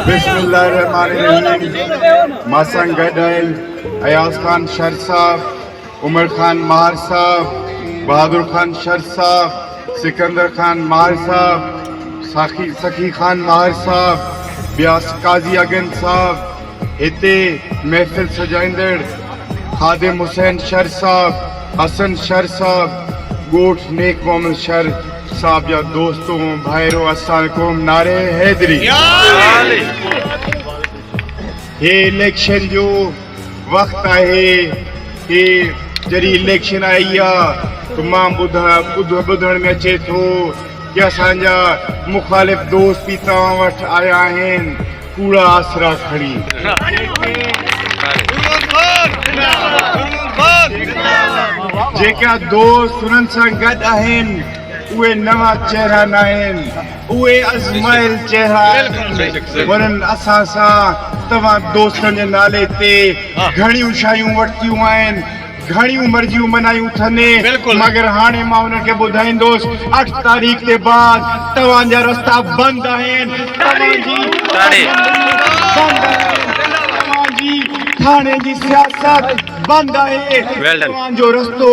बिस्मिल्लाहिर्रहमानिर्रहीम। मासन गडाइल अयाज खान शर साहब, उमर खान मार साहब, बहादुर खान शर साहब, सिकंदर खान मार साहब, सखी खान मार साहब, ब्यास काजी अगन साहब, हिते महफिल सजाइंदड़ खादिम हुसैन शर साहब, हसन शर साहब, गोठ नेक मोहम्मद शर साहब या दोस्तों भाइयों अस्सलाम वालेकुम। नारे हैदरी। ये इलेक्शन जो वक्त आहे, ये जरी इलेक्शन आई तो मां ॿुधण में अचे थो कि असांजा मुखालिफ़ दोस्त भी तव्हां वटि आया आहिनि कूड़ा आसरा खणी। जेका दोस्त उन्हनि सां गॾु आहिनि उहे नवां चेहरा न आहिनि, उहे अज़माइल चेहरा आहिनि। वरन असां सां तव्हां दोस्तनि जे नाले ते घणियूं शयूं वरितियूं आहिनि, घणियूं मर्जियूं मनायूं अथनि, मगर हाणे मां उन्हनि खे ॿुधाईंदुसि 8 तारीख़ ते बाद तव्हांजा रस्ता बंदि आहिनि। थाने जी सियासत बंद है। तव्हांजो रस्तो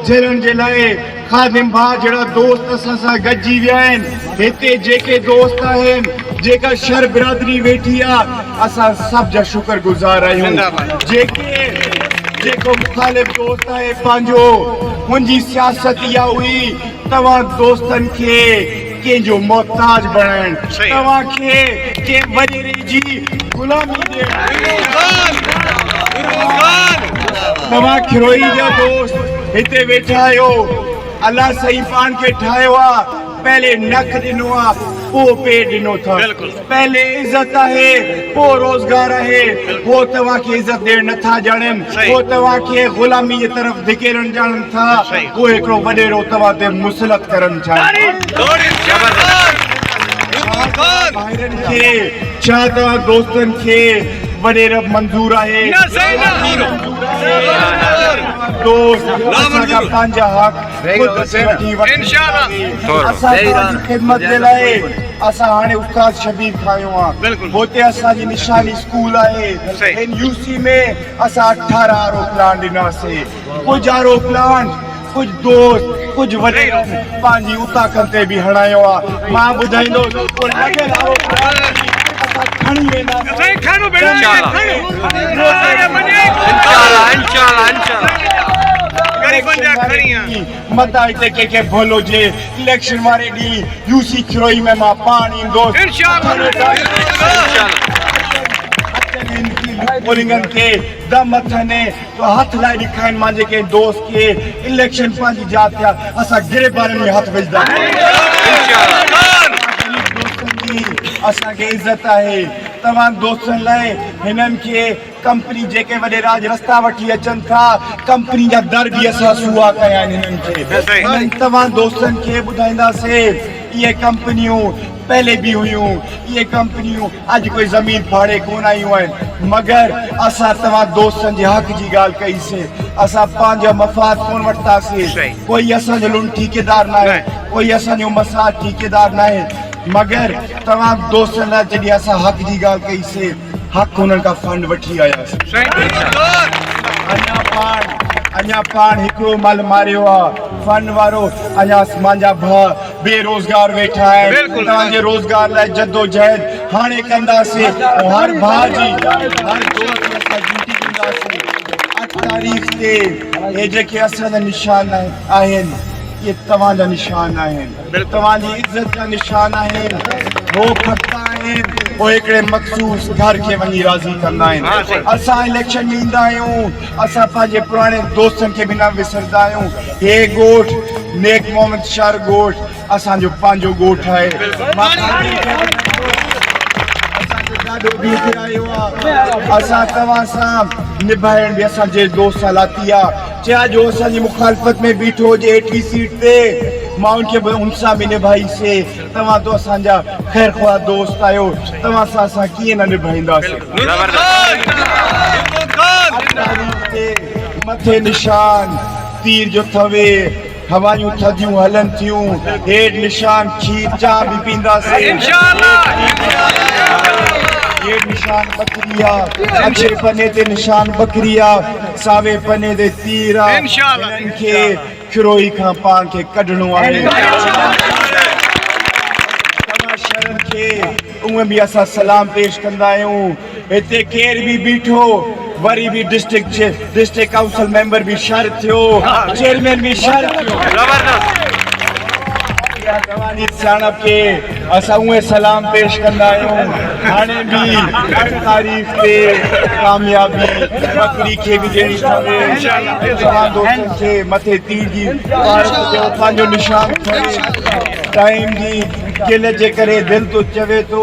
झेलण जे लाइ खादिम भाउ जहिड़ा दोस्त असां सां गॾिजी विया आहिनि। हिते जेके दोस्त आहिनि, जेका शर बिरादरी वेठी आहे, असां सभ जा शुक्रगुज़ार आहियूं। जेको मुखालिफ़ दोस्त आहे पंहिंजो, मुंहिंजी सियासत इहा हुई तव्हां दोस्तनि खे कंहिंजो मोहताज बणाइण, तव्हांखे कंहिं वॾेरे जी ग़ुलामी ॾियण। तव्हां खिरोई जा दोस्त हिते वेठा आहियो, अलाह सही पाण खे ठाहियो आहे, पहले नख ॾिनो आहे पोइ पेट ॾिनो अथव, पहले इज़त आहे पोइ रोज़गार आहे। हो तव्हांखे इज़त ॾियण नथा ॼाणनि, हो तव्हांखे ग़ुलामी जे तरफ़ धिकेरण ॼाणनि था, उहे हिकिड़ो वॾेरो तव्हां ते मुसलत करणु चाहिनि। छा तव्हां दोस्तनि खे वॾेर मंज़ूर आहे? दोस्त असांजा पंहिंजा हक़ ख़िदमत जे लाइ असां हाणे उस्ताद शबीर खायो आहे, हुते असांजी निशानी स्कूल आहे। हिन यूसी में असां 18 आरो प्लान ॾिनासीं। कुझु आरो प्लान कुझु दोस्त कुझु वॾे पंहिंजी उताकनि ते बि हणायो आहे। मां ॿुधाईंदुसि खणी वेंदा मता हिते कंहिंखे भोलो जे इलेक्शन वारे ॾींहुं यूसी खिरोई में मां पाण ईंदुसि। पोलिंगनि खे दम अथनि तो हथ लाइ ॾेखारीनि। मां जेके दोस्त खे इलेक्शन पंहिंजी जात थिया असां गिरेबारनि में हथ विझंदा। असांखे इज़त आहे तव्हां दोस्तनि लाइ। हिननि खे कंपनी जेके वॾे राज रस्ता वठी अचनि था, कंपनी जा दर बि असां सुआ कया आहिनि हिननि खे। तव्हां दोस्तनि खे ॿुधाईंदासीं इहे कंपनियूं पहले भी हुयूं, ये कंपनियूं अॼु कोई ज़मीन फाड़े कोन आयूं आहिनि, मगर असां तव्हां दोस्तनि जे हक़ जी ॻाल्हि कईसीं। असां पंहिंजा मफ़ाद कोन वरितासीं। कोई असांजो लुंड ठेकेदार न आहे, कोई असांजो मसाज ठेकेदार न आहे, मगर तव्हां दोस्तनि लाइ जॾहिं असां हक़ जी ॻाल्हि कईसीं, हक़ हुननि खां फंड वठी आयासीं। अञा पाण हिकिड़ो मल मारियो आहे फंड वारो, अञा मुंहिंजा भाउ बेरोज़गार वेठा आहिनि। तव्हांजे रोज़गार लाइ जदोजहद हाणे कंदासीं। हर भाउ जी हर दोस्त असां ड्यूटी कंदासीं। 8 तारीख़ ते हे जेके असांजा निशान आहिनि, ये तव्हांजा निशान आहिनि, तव्हांजी इज़त जा निशान आहिनि। हो खटता आहिनि, वो हिकिड़े मख़सूस घर खे वञी राज़ी कंदा आहिनि। असां इलेक्शन में ईंदा आहियूं, असां पंहिंजे पुराणे दोस्तनि खे बि न विसरंदा आहियूं। हे ॻोठ नेक मोहम्मद शर ॻोठ असांजो पंहिंजो ॻोठ आहे। असां तव्हां सां निभाइण बि असांजे दोस्त सां लाती आहे। चाहे जो असांजी मुखालफ़त में बीठो हुजे 8वीं सीट ते, मां उनखे बि उन सां बि निभाईसीं। तव्हां तो असांजा ख़ैर ख़्वाह दोस्त आहियो, तव्हां सां असां कीअं न निभाईंदासीं। मथे निशान तीर जो थवे, हवायूं थधियूं हलन थियूं, हेठि निशान खीर चाह बि पींदासीं। निशान बकरिया, अच्छे पने ते निशान बकरिया, सावे पने ते तीरा, इनके खिरोई खां पान के कढणो आहे। शरण के उहे भी असां सलाम पेश कंदा आहियूं। हिते केर भी बीठो, वरी भी डिस्ट्रिक्ट काउंसिल मेंबर भी शर थियो, चेयरमैन भी शर थियो। तव्हांजी सियाणप के असां उहे सलाम पेश कंदा आहियूं। हाणे भी 8 तारीख़ ते कामयाबी बकरी खे बि ॾियणी खपे। तव्हां दोस्तनि खे मथे तीर जी पार्क जो पंहिंजो निशान खपे। टाइम जी किल जे करे दिलि तो चवे थो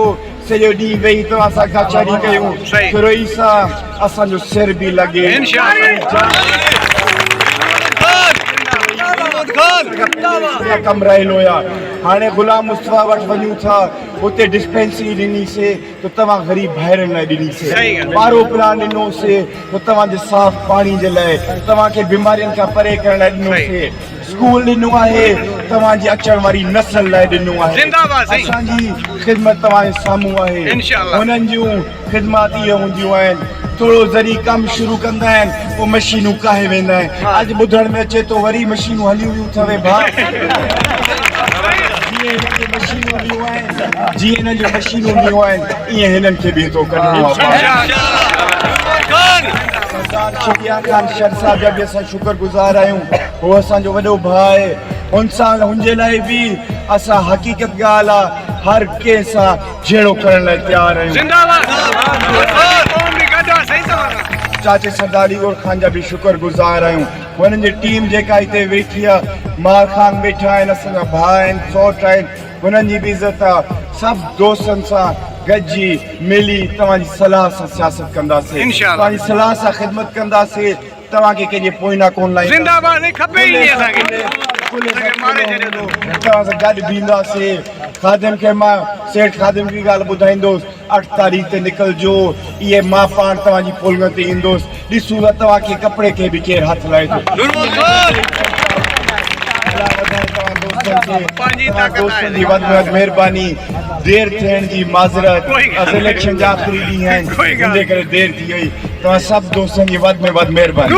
सॼो ॾींहुं वेही तव्हां सां कचहरी कयूं, फिरोई सां असांजो सिर बि लॻे। कम रहियल हुया, हाणे गुलाम मुस्तफा वटि वञूं था, उते डिस्पेंसरी ॾिनीसीं तो तव्हां ग़रीब भाइरनि लाइ ॾिनीसीं। ॿारो प्लान ॾिनोसीं तो तव्हांजे साफ़ पाणी जे लाइ, तव्हांखे बीमारियुनि खां परे करण लाइ ॾिनोसीं। स्कूल ॾिनो आहे, तव्हांजी अचण वारी नस्ल लाइ ॾिनो आहे। असांजी ख़िदमत तव्हांजे साम्हूं आहे। हुननि जूं ख़िदमत इहे हूंदियूं आहिनि, थोरो ज़री कमु शुरू कंदा आहिनि, पोइ मशीनूं काहे वेंदा आहिनि। अॼु ॿुधण में अचे थो वरी मशीनूं हली वियूं अथव भाउ। जीअं हिननि जूं मशीनूं ॿियूं आहिनि, ईअं हिननि खे बि थो कढणो आहे। शिकिया ख़ान शर साहिब जा बि असां शुक्रगुज़ार आहियूं। उहो असांजो वॾो भाउ आहे। हुन सां हुनजे लाइ बि असां हक़ीक़त ॻाल्हि आहे, हर कंहिं सां जहिड़ो करण लाइ तयारु आहियूं। चाचे सरदारी गोर खान जा बि शुक्रगुज़ार आहियूं। हुननि जी टीम जेका हिते वेठी आहे, मार खान वेठा आहिनि, असांजा भाउ आहिनि, सौट आहिनि, हुननि जी बि इज़त आहे। सभु दोस्तनि सां गॾिजी मिली तव्हांजी सलाह सां सियासत कंदासीं, तव्हांजी सलाह सां ख़िदमत कंदासीं। तव्हांखे कंहिंजे पोइना कोन लाइ तव्हां सां गॾु बीहंदासीं। खादिम खे मां सेठ खादिम जी ॻाल्हि ॿुधाईंदुसि, 8 तारीख़ ते निकिरजो। इहे मां पाण तव्हांजी पोलिंग ते ईंदुसि। ॾिसूं था तव्हांखे कपिड़े खे बि केरु हथु लाए थो। दोस्तनि जी वधि में वधि महिरबानी। देर थियण जी माज़रत, इलेक्शन जा आख़िरी ॾींहं आहिनि, हिन करे देर थी वई। तव्हां सभु दोस्तनि जी वधि में वधि महिरबानी।